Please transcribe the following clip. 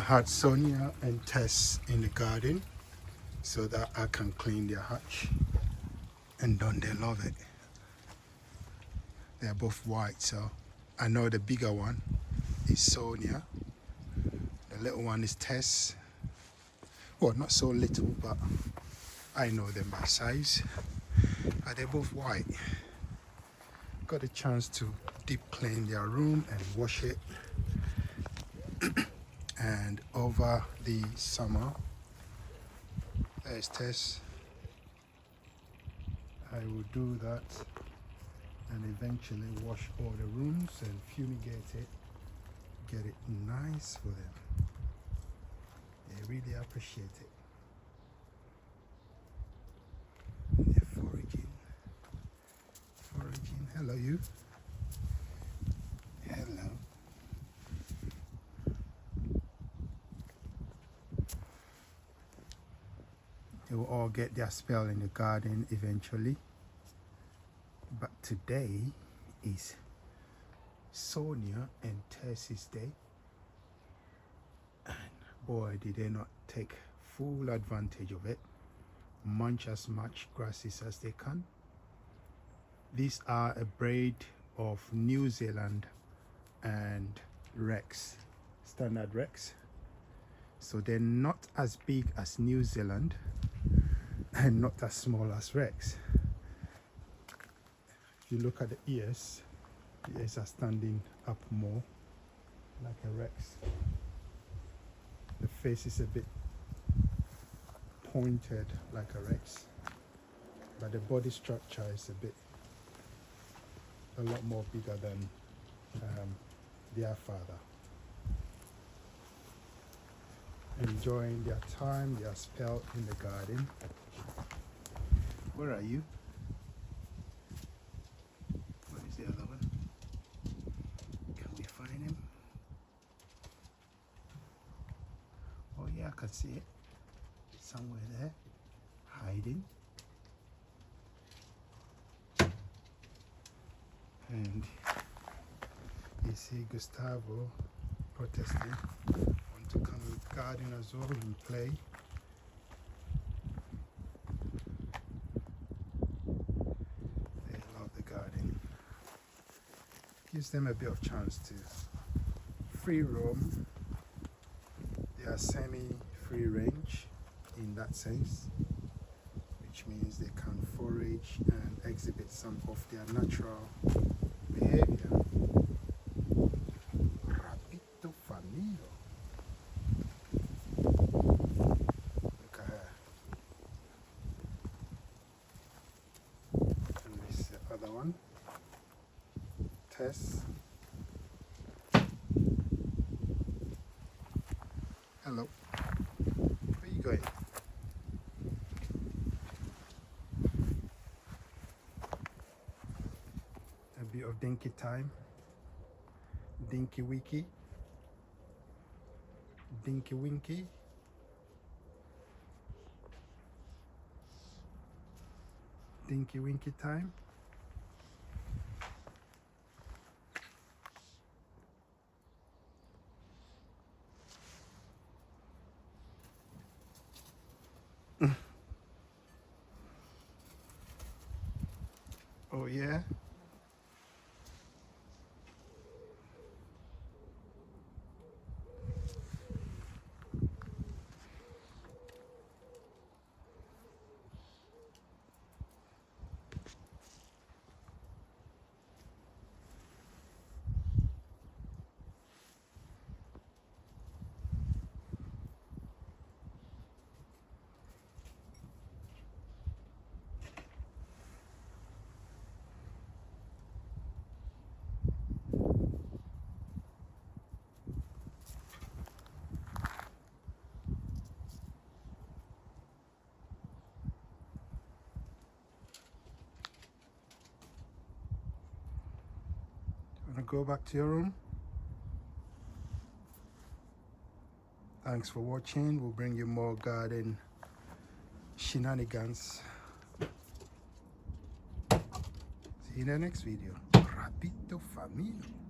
had Sonia and Tess in the garden so that I can clean their hatch, and don't they love it? They're both white, so I know the bigger one is Sonia, the little one is Tess. Well, not so little, but I know them by size. But they're both white. Got a chance to deep clean their room and wash it. And over the summer, there's Tess. I will do that and eventually wash all the rooms and fumigate it, get it nice for them. They really appreciate it. They're foraging. Hello, you. Hello. They will all get their spell in the garden eventually. But today is Sonia and Tess's day. And boy, did they not take full advantage of it. Munch as much grasses as they can. These are a breed of New Zealand and Rex, standard Rex. So they're not as big as New Zealand and not as small as Rex. If you look at the ears are standing up more like a Rex. The face is a bit pointed like a Rex, but the body structure is a lot more bigger than their father. Enjoying their time, their spell in the garden. Where are you? Where is the other one? Can we find him? Oh yeah, I can see it. Somewhere there, hiding. And you see Gustavo protesting, want to come in the garden as well and play. They love the garden. Gives them a bit of chance to free roam. They are semi-free range in that sense, which means they can forage and exhibit some of their natural behavior. Rabbito, Farmino. Look at her. And this is the other one, Tess. Hello. Where are you going? A bit of dinky time, dinky wiki, dinky winky. Dinky winky time. Oh yeah. Wanna go back to your room? Thanks for watching. We'll bring you more garden shenanigans. See you in the next video. Rabbito Farmino.